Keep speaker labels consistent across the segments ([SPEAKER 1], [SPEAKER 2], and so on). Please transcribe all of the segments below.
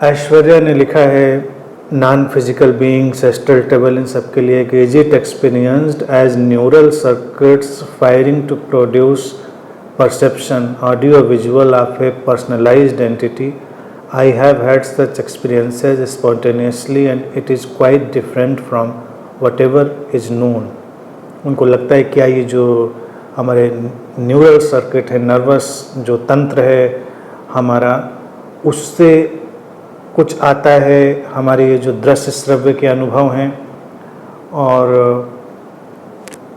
[SPEAKER 1] ऐश्वर्या ने लिखा है नॉन फिजिकल बीइंग्स एस्टल्टेबल इन सबके लिए कि is it experienced as neural circuits firing to produce perception audio visual of a personalized entity. I have had such experiences spontaneously and it is quite different from whatever is known. उनको लगता है क्या ये जो हमारे neural circuit है, nervous जो तंत्र है हमारा, उससे कुछ आता है, हमारे ये जो दृश्य श्रव्य के अनुभव हैं और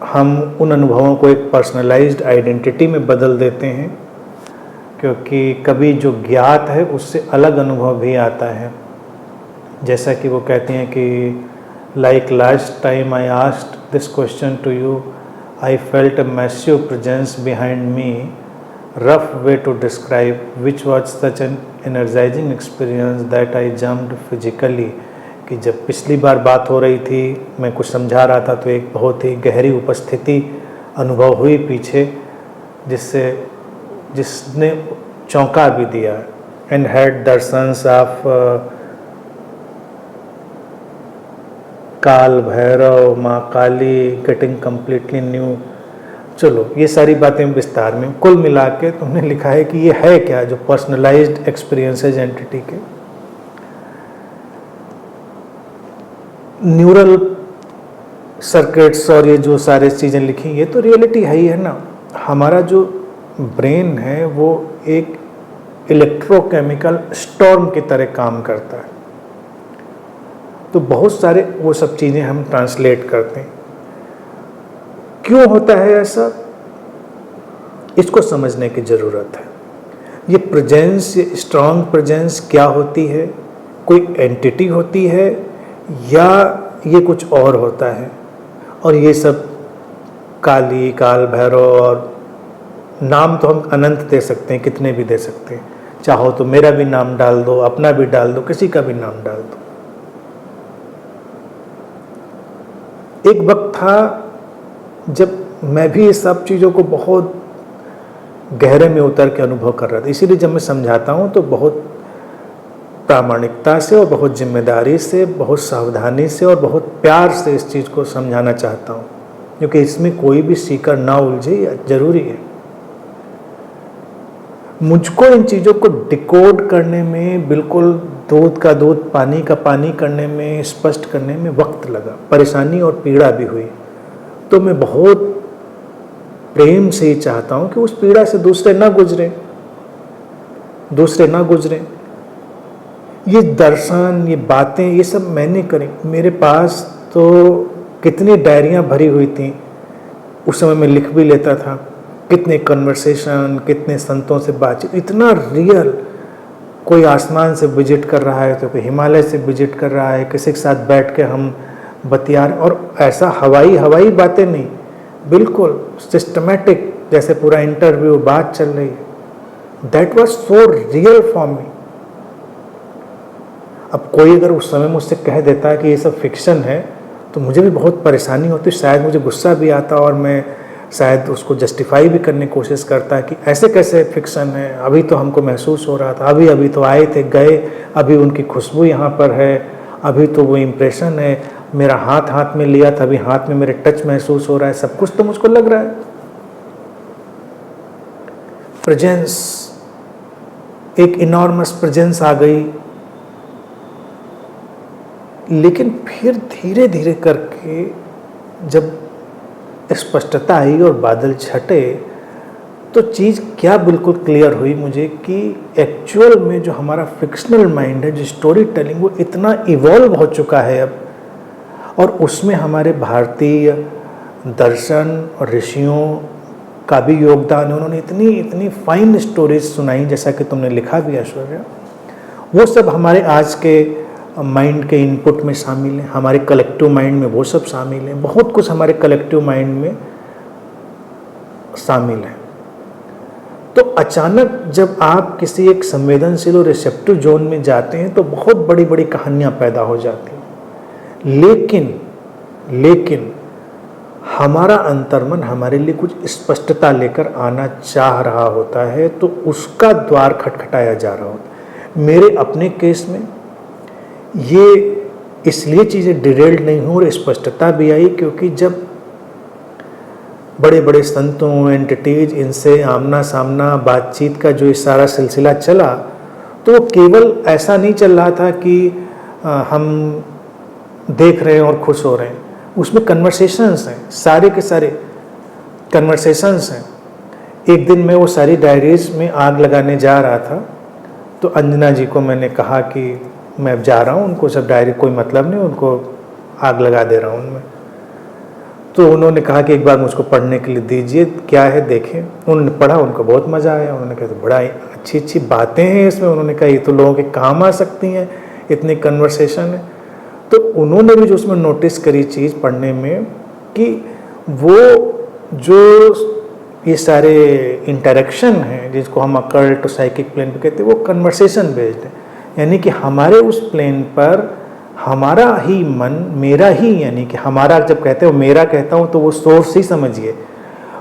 [SPEAKER 1] हम उन अनुभवों को एक पर्सनलाइज्ड आइडेंटिटी में बदल देते हैं, क्योंकि कभी जो ज्ञात है उससे अलग अनुभव भी आता है। जैसा कि वो कहते हैं कि like last time I asked this question to you I felt a massive presence behind me, rough way to describe which was such an energising experience that I jumped physically. कि जब पिछली बार बात हो रही थी, मैं कुछ समझा रहा था, तो एक बहुत ही गहरी उपस्थिति अनुभव हुई पीछे, जिसने चौंका भी दिया। एंड हैड दर्शंस ऑफ काल भैरव, माँ काली, गेटिंग कम्प्लीटली न्यू। चलो ये सारी बातें विस्तार में कुल मिला के तुमने लिखा है कि ये है क्या जो पर्सनलाइज्ड एक्सपीरियंसेस एंटिटी के। न्यूरल सर्किट्स और ये जो सारे चीज़ें लिखी, ये तो रियलिटी है ही है ना। हमारा जो ब्रेन है वो एक इलेक्ट्रोकेमिकल स्टॉर्म की तरह काम करता है, तो बहुत सारे वो सब चीज़ें हम ट्रांसलेट करते हैं। क्यों होता है ऐसा, इसको समझने की ज़रूरत है। ये प्रेजेंस, ये स्ट्रॉन्ग प्रेजेंस क्या होती है, कोई एंटिटी होती है या ये कुछ और होता है। और ये सब काली, काल भैरव, और नाम तो हम अनंत दे सकते हैं, कितने भी दे सकते हैं। चाहो तो मेरा भी नाम डाल दो, अपना भी डाल दो, किसी का भी नाम डाल दो। एक वक्त था जब मैं भी इस सब चीज़ों को बहुत गहरे में उतर के अनुभव कर रहा था। इसीलिए जब मैं समझाता हूँ तो बहुत प्रामाणिकता से और बहुत जिम्मेदारी से, बहुत सावधानी से और बहुत प्यार से इस चीज़ को समझाना चाहता हूँ, क्योंकि इसमें कोई भी सीकर ना उलझे, यह जरूरी है। मुझको इन चीज़ों को डिकोड करने में, बिल्कुल दूध का दूध, पानी का पानी करने में, स्पष्ट करने में वक्त लगा, परेशानी और पीड़ा भी हुई। तो मैं बहुत प्रेम से ही चाहता हूँ कि उस पीड़ा से दूसरे ना गुजरें। ये दर्शन, ये बातें, ये सब मैंने करी। मेरे पास तो कितनी डायरियाँ भरी हुई थी, उस समय मैं लिख भी लेता था। कितने कन्वर्सेशन, कितने संतों से बातचीत, इतना रियल। कोई आसमान से विजिट कर रहा है तो कोई हिमालय से विजिट कर रहा है, किसी के साथ बैठ के हम बतिया रहे, और ऐसा हवाई बातें नहीं, बिल्कुल सिस्टमेटिक, जैसे पूरा इंटरव्यू, बात चल रही है। That was so real for me. अब कोई अगर उस समय मुझसे कह देता है कि ये सब फिक्शन है, तो मुझे भी बहुत परेशानी होती, शायद मुझे गुस्सा भी आता और मैं शायद उसको जस्टिफाई भी करने की कोशिश करता कि ऐसे कैसे फिक्शन है, अभी तो हमको महसूस हो रहा था, अभी तो आए थे, गए, अभी उनकी खुशबू यहाँ पर है, अभी तो वो इम्प्रेशन है, मेरा हाथ में लिया था, अभी हाथ में मेरे टच महसूस हो रहा है, सब कुछ तो मुझको लग रहा है। प्रेजेंस, एक इनॉर्मस प्रेजेंस आ गई। लेकिन फिर धीरे धीरे करके जब स्पष्टता आई और बादल छटे, तो चीज़ क्या बिल्कुल क्लियर हुई मुझे कि एक्चुअल में जो हमारा फिक्शनल माइंड है, जो स्टोरी टेलिंग, वो इतना इवॉल्व हो चुका है अब। और उसमें हमारे भारतीय दर्शन और ऋषियों का भी योगदान है। उन्होंने इतनी फाइन स्टोरीज सुनाई, जैसा कि तुमने लिखा भी ऐश्वर्या। वो सब हमारे आज के माइंड के इनपुट में शामिल है, हमारे कलेक्टिव माइंड में वो सब शामिल है। बहुत कुछ हमारे कलेक्टिव माइंड में शामिल है। तो अचानक जब आप किसी एक संवेदनशील और रिसेप्टिव जोन में जाते हैं तो बहुत बड़ी बड़ी कहानियां पैदा हो जाती हैं। लेकिन हमारा अंतर्मन हमारे लिए कुछ स्पष्टता लेकर आना चाह रहा होता है, तो उसका द्वार खटखटाया जा रहा होता है। मेरे अपने केस में ये इसलिए चीज़ें डिरेल्ड नहीं हुई और स्पष्टता भी आई क्योंकि जब बड़े बड़े संतों, एंटिटीज, इनसे आमना सामना बातचीत का जो इस सारा सिलसिला चला, तो वो केवल ऐसा नहीं चल रहा था कि हम देख रहे हैं और खुश हो रहे हैं। उसमें कन्वर्सेशंस हैं, सारे के सारे कन्वर्सेशंस हैं। एक दिन मैं वो सारी डायरीज में आग लगाने जा रहा था, तो अंजना जी को मैंने कहा कि मैं अब जा रहा हूँ, उनको सब डायरी कोई मतलब नहीं, उनको आग लगा दे रहा हूँ उनमें। तो उन्होंने कहा कि एक बार मुझको पढ़ने के लिए दीजिए, क्या है देखें। उन्होंने पढ़ा, उनको बहुत मज़ा आया। उन्होंने कहा तो बड़ा अच्छी अच्छी बातें हैं इसमें। उन्होंने कहा ये तो लोगों के काम आ सकती हैं, इतनी कन्वर्सेशन है। तो उन्होंने भी जो उसमें नोटिस करी चीज़ पढ़ने में कि वो जो ये सारे इंटरेक्शन हैं जिसको हम अकल्ट और साइकिक प्लेन पे कहते हैं, वो कन्वर्सेशन बेस्ड है। यानी कि हमारे उस प्लेन पर हमारा ही मन, मेरा ही, यानी कि हमारा जब कहते हो, मेरा कहता हूँ तो वो सोर्स ही समझिए,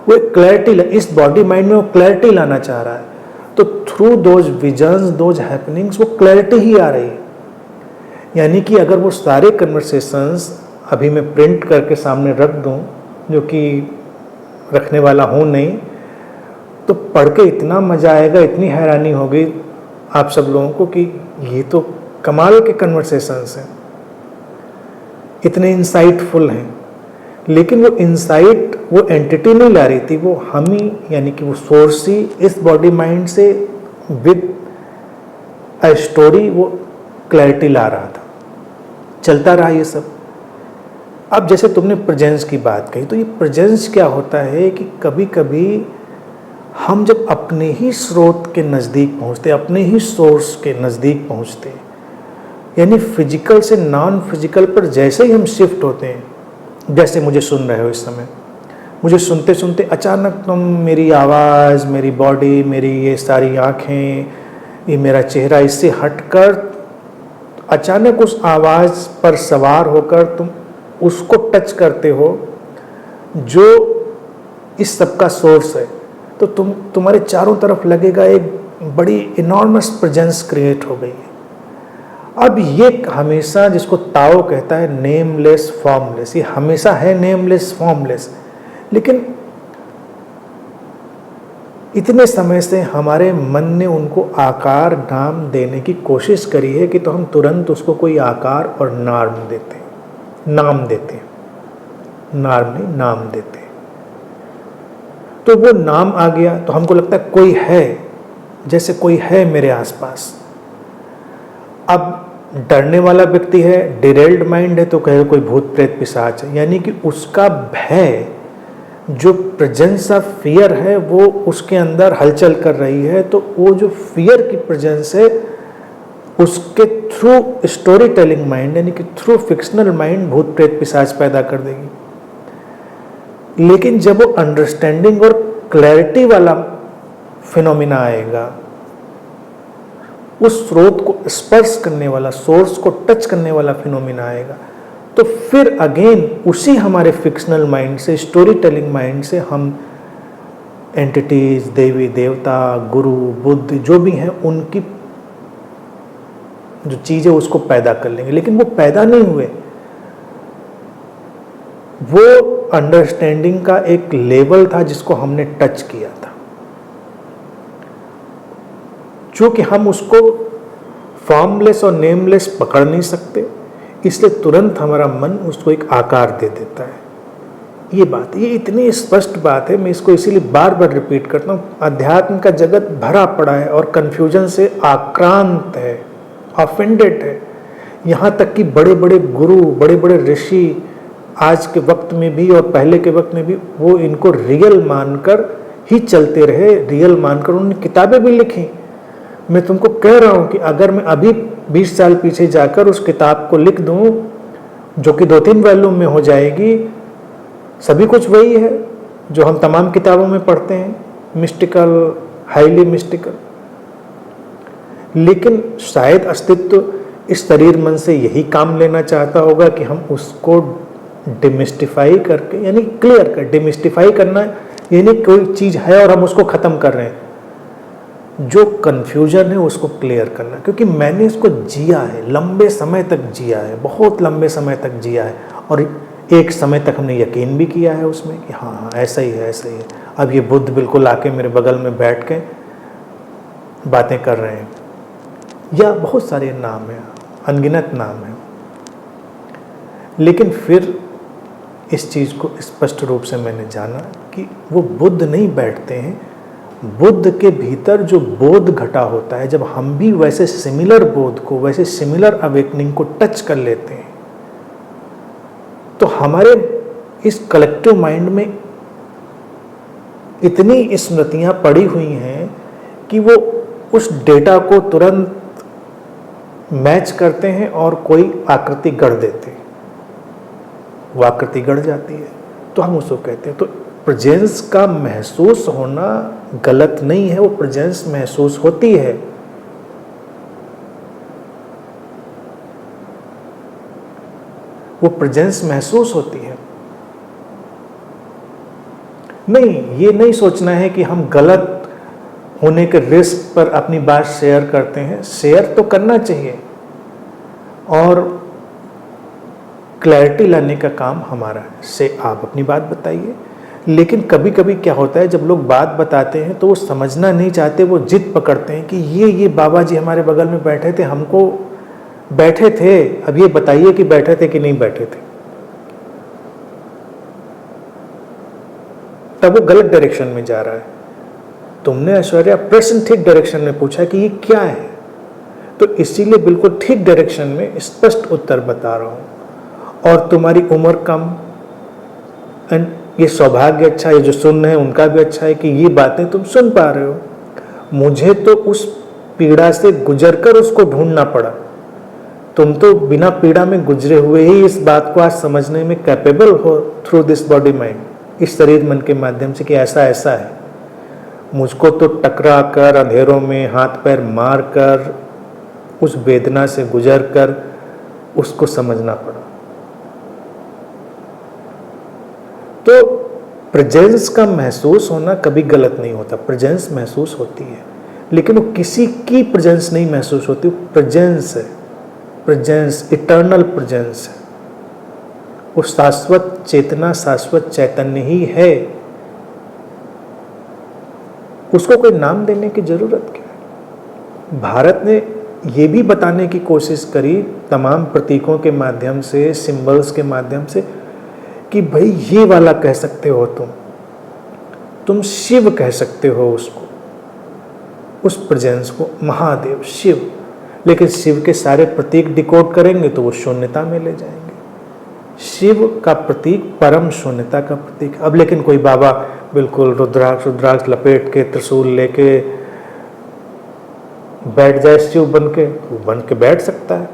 [SPEAKER 1] वो एक क्लैरिटी, इस बॉडी माइंड में वो क्लैरिटी लाना चाह रहा है। तो through those visions, those happenings, वो क्लैरिटी ही आ रही है। यानी कि अगर वो सारे कन्वर्सेशंस अभी मैं प्रिंट करके सामने रख दूँ, जो कि रखने वाला हूँ नहीं, तो पढ़ के इतना मज़ा आएगा, इतनी हैरानी होगी आप सब लोगों को कि ये तो कमाल के कन्वर्सेशंस हैं, इतने इंसाइटफुल हैं। लेकिन वो इंसाइट वो एंटिटी नहीं ला रही थी, वो हम ही, यानी कि वो सोर्स ही इस बॉडी माइंड से विद अ स्टोरी वो क्लैरिटी ला रहा था। चलता रहा ये सब। अब जैसे तुमने प्रेजेंस की बात कही, तो ये प्रेजेंस क्या होता है कि कभी कभी हम जब अपने ही स्रोत के नज़दीक पहुँचते, अपने ही सोर्स के नज़दीक पहुँचते, यानी फिजिकल से नॉन फिजिकल पर जैसे ही हम शिफ्ट होते हैं, जैसे मुझे सुन रहे हो इस समय, मुझे सुनते सुनते अचानक तुम मेरी आवाज़, मेरी बॉडी, मेरी ये सारी आँखें, ये मेरा चेहरा, इससे हटकर अचानक उस आवाज़ पर सवार होकर तुम उसको टच करते हो जो इस सब का सोर्स है। तो तुम्हारे चारों तरफ लगेगा एक बड़ी इनॉर्मस प्रेजेंस क्रिएट हो गई है। अब ये हमेशा, जिसको ताओ कहता है नेमलेस फॉर्मलेस, ये हमेशा है नेमलेस फॉर्मलेस। लेकिन इतने समय से हमारे मन ने उनको आकार नाम देने की कोशिश करी है कि तो हम तुरंत उसको कोई आकार और नाम देते, नाम देते, नाम नहीं नाम देते। तो वो नाम आ गया तो हमको लगता है कोई है, जैसे कोई है मेरे आसपास। अब डरने वाला व्यक्ति है, डिरेल्ड माइंड है, तो कहे कोई भूत प्रेत पिशाच है, यानी कि उसका भय, जो प्रेजेंस ऑफ फियर है, वो उसके अंदर हलचल कर रही है। तो वो जो फियर की प्रेजेंस है, उसके थ्रू स्टोरी टेलिंग माइंड, यानी कि थ्रू फिक्शनल माइंड, भूत प्रेत पिशाच पैदा कर देगी। लेकिन जब वो अंडरस्टैंडिंग और क्लैरिटी वाला फिनोमिना आएगा, उस स्रोत को स्पर्श करने वाला, सोर्स को टच करने वाला फिनोमिना आएगा, तो फिर अगेन उसी हमारे फिक्शनल माइंड से, स्टोरी टेलिंग माइंड से हम एंटिटीज, देवी देवता, गुरु, बुद्ध, जो भी हैं, उनकी जो चीज़ें उसको पैदा कर लेंगे। लेकिन वो पैदा नहीं हुए, वो अंडरस्टैंडिंग का एक लेवल था जिसको हमने टच किया था। चूँकि हम उसको फॉर्मलेस और नेमलेस पकड़ नहीं सकते, इसलिए तुरंत हमारा मन उसको एक आकार दे देता है। ये बात, ये इतनी स्पष्ट बात है, मैं इसको इसीलिए बार बार रिपीट करता हूँ। अध्यात्म का जगत भरा पड़ा है और कन्फ्यूजन से आक्रांत है, ऑफेंडेड है। यहाँ तक कि बड़े बड़े गुरु, बड़े बड़े ऋषि आज के वक्त में भी और पहले के वक्त में भी वो इनको रियल मानकर ही चलते रहे, रियल मानकर उन्होंने किताबें भी लिखी। मैं तुमको कह रहा हूँ कि अगर मैं अभी 20 साल पीछे जाकर उस किताब को लिख दूँ, जो कि 2-3 वॉल्यूम में हो जाएगी, सभी कुछ वही है जो हम तमाम किताबों में पढ़ते हैं, मिस्टिकल, हाईली मिस्टिकल। लेकिन शायद अस्तित्व इस शरीर मन से यही काम लेना चाहता होगा कि हम उसको डिमिस्टिफाई करके, यानी क्लियर कर, डिमिस्टिफाई करना यानी कोई चीज़ है और हम उसको ख़त्म कर रहे हैं। जो कन्फ्यूजन है उसको क्लियर करना, क्योंकि मैंने इसको जिया है, लंबे समय तक जिया है, बहुत लंबे समय तक जिया है, और एक समय तक हमने यकीन भी किया है उसमें कि हाँ हाँ ऐसा ही है, ऐसा ही है। अब ये बुद्ध बिल्कुल आके मेरे बगल में बैठ के बातें कर रहे हैं, या बहुत सारे नाम हैं, अनगिनत नाम हैं। लेकिन फिर इस चीज़ को स्पष्ट रूप से मैंने जाना कि वो बुद्ध नहीं बैठते हैं, बुद्ध के भीतर जो बोध घटा होता है, जब हम भी वैसे सिमिलर बोध को, वैसे सिमिलर अवेकनिंग को टच कर लेते हैं, तो हमारे इस कलेक्टिव माइंड में इतनी स्मृतियां पड़ी हुई हैं कि वो उस डेटा को तुरंत मैच करते हैं और कोई आकृति गढ़ देते हैं, वो आकृति गढ़ जाती है तो हम उसको कहते हैं। तो प्रेजेंस का महसूस होना गलत नहीं है, वो प्रेजेंस महसूस होती है। वो प्रेजेंस महसूस होती है। नहीं, ये नहीं सोचना है कि हम गलत होने के रिस्क पर अपनी बात शेयर करते हैं। शेयर तो करना चाहिए और क्लैरिटी लाने का काम हमारा है। से आप अपनी बात बताइए, लेकिन कभी कभी क्या होता है, जब लोग बात बताते हैं तो वो समझना नहीं चाहते, वो जिद पकड़ते हैं कि ये बाबा जी हमारे बगल में बैठे थे, हमको बैठे थे, अब ये बताइए कि बैठे थे कि नहीं बैठे थे। तब वो गलत डायरेक्शन में जा रहा है। तुमने ऐश्वर्या प्रश्न ठीक डायरेक्शन में पूछा कि ये क्या है, तो इसीलिए बिल्कुल ठीक डायरेक्शन में स्पष्ट उत्तर बता रहा हूं। और तुम्हारी उम्र कम, एंड ये सौभाग्य अच्छा है, जो सुन रहे हैं उनका भी अच्छा है कि ये बातें तुम सुन पा रहे हो। मुझे तो उस पीड़ा से गुजरकर उसको ढूंढना पड़ा, तुम तो बिना पीड़ा में गुजरे हुए ही इस बात को आज समझने में कैपेबल हो थ्रू दिस बॉडी माइंड, इस शरीर मन के माध्यम से कि ऐसा ऐसा है। मुझको तो टकरा कर, अंधेरों में हाथ पैर मार कर, उस वेदना से गुजर कर उसको समझना पड़ा। तो प्रेजेंस का महसूस होना कभी गलत नहीं होता, प्रेजेंस महसूस होती है, लेकिन वो किसी की प्रेजेंस नहीं महसूस होती। प्रेजेंस है, प्रेजेंस इटर्नल प्रेजेंस है, वो शाश्वत चेतना, शाश्वत चैतन्य ही है। उसको कोई नाम देने की जरूरत क्या है। भारत ने ये भी बताने की कोशिश करी तमाम प्रतीकों के माध्यम से, सिंबल्स के माध्यम से, कि भाई ये वाला कह सकते हो, तुम शिव कह सकते हो उसको, उस प्रेजेंस को, महादेव, शिव। लेकिन शिव के सारे प्रतीक डिकोड करेंगे तो वो शून्यता में ले जाएंगे। शिव का प्रतीक परम शून्यता का प्रतीक। अब लेकिन कोई बाबा बिल्कुल रुद्राक्ष लपेट के, त्रिशूल लेके बैठ जाए शिव बन के, वो बन के बैठ सकता है,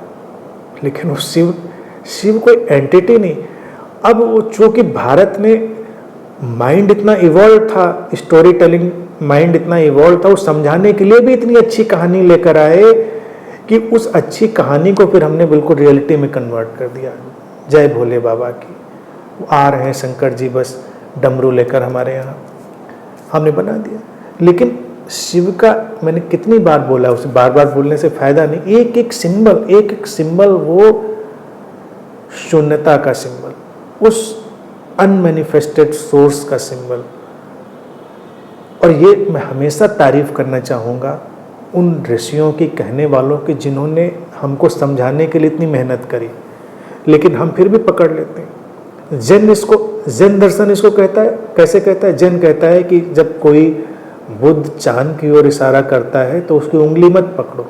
[SPEAKER 1] लेकिन वो शिव कोई एंटिटी नहीं। अब वो चूंकि भारत में माइंड इतना इवॉल्व था, स्टोरी टेलिंग माइंड इतना इवॉल्व था, वो समझाने के लिए भी इतनी अच्छी कहानी लेकर आए कि उस अच्छी कहानी को फिर हमने बिल्कुल रियलिटी में कन्वर्ट कर दिया। जय भोले बाबा की, वो आ रहे हैं शंकर जी बस डमरू लेकर हमारे यहाँ, हमने बना दिया। लेकिन शिव का मैंने कितनी बार बोला, उसे बार बार बोलने से फायदा नहीं। एक एक सिंबल वो शून्यता का सिंबल, उस अनमैनिफेस्टेड सोर्स का सिंबल। और ये मैं हमेशा तारीफ करना चाहूँगा उन ऋषियों की, कहने वालों की, जिन्होंने हमको समझाने के लिए इतनी मेहनत करी, लेकिन हम फिर भी पकड़ लेते हैं। ज़ेन दर्शन इसको कहता है, कैसे कहता है? ज़ेन कहता है कि जब कोई बुद्ध चांद की ओर इशारा करता है तो उसकी उंगली मत पकड़ो।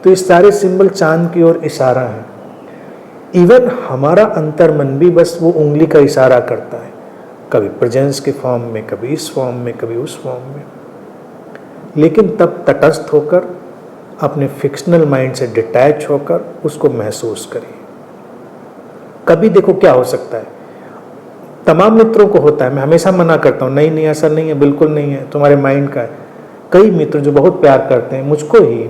[SPEAKER 1] तो ये सारे सिंबल चांद की ओर इशारा है। इवन हमारा अंतर्मन भी बस वो उंगली का इशारा करता है, कभी प्रेजेंस के फॉर्म में, कभी इस फॉर्म में, कभी उस फॉर्म में। लेकिन तब तटस्थ होकर, अपने फिक्शनल माइंड से डिटैच होकर उसको महसूस करिए। कभी देखो क्या हो सकता है, तमाम मित्रों को होता है, मैं हमेशा मना करता हूँ, नहीं ऐसा नहीं है, बिल्कुल नहीं है, तुम्हारे माइंड का है। कई मित्र जो बहुत प्यार करते हैं मुझको ही,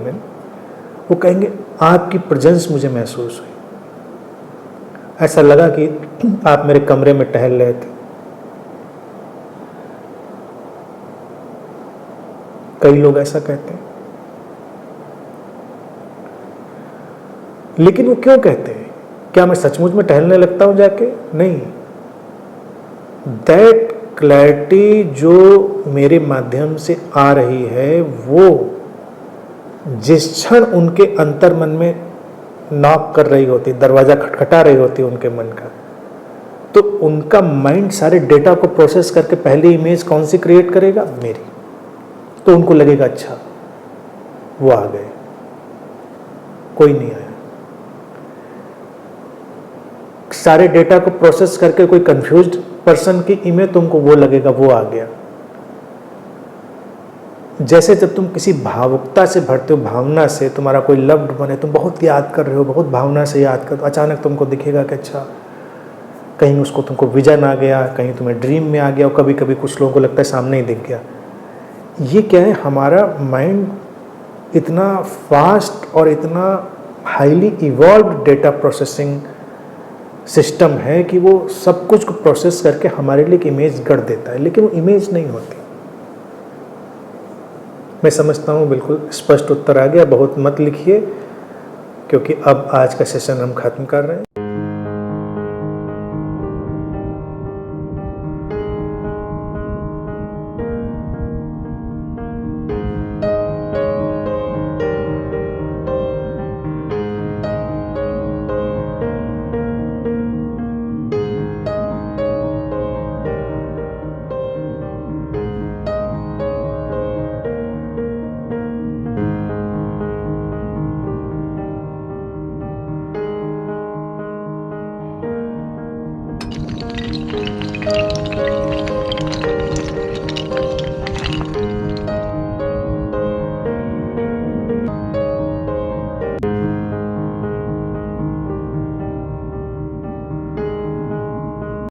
[SPEAKER 1] वो कहेंगे आपकी प्रेजेंस मुझे महसूस हुई, ऐसा लगा कि आप मेरे कमरे में टहल रहे थे। कई लोग ऐसा कहते हैं। लेकिन वो क्यों कहते हैं? क्या मैं सचमुच में टहलने लगता हूँ जाके? नहीं। दैट क्लैरिटी जो मेरे माध्यम से आ रही है, वो जिस क्षण उनके अंतर मन में नॉक कर रही होती, दरवाजा खटखटा रही होती उनके मन का, तो उनका माइंड सारे डेटा को प्रोसेस करके पहली इमेज कौन सी क्रिएट करेगा? मेरी। तो उनको लगेगा अच्छा वो आ गए, कोई नहीं आया। सारे डेटा को प्रोसेस करके कोई कंफ्यूज्ड पर्सन की इमेज, तुमको वो लगेगा वो आ गया। जैसे जब तुम किसी भावुकता से भरते हो, भावना से, तुम्हारा कोई लव्ड वन है, तुम बहुत याद कर रहे हो, बहुत भावना से याद कर, तो अचानक तुमको दिखेगा कि अच्छा कहीं उसको तुमको विजन आ गया, कहीं तुम्हें ड्रीम में आ गया, और कभी कभी कुछ लोगों को लगता है सामने ही दिख गया। ये क्या है? हमारा माइंड इतना फास्ट और इतना highly evolved data processing system है कि वो सब कुछ को प्रोसेस करके हमारे लिए एक इमेज गढ़ देता है, लेकिन वो इमेज नहीं होती। मैं समझता हूँ बिल्कुल स्पष्ट उत्तर आ गया। बहुत मत लिखिए, क्योंकि अब आज का सेशन हम खत्म कर रहे हैं।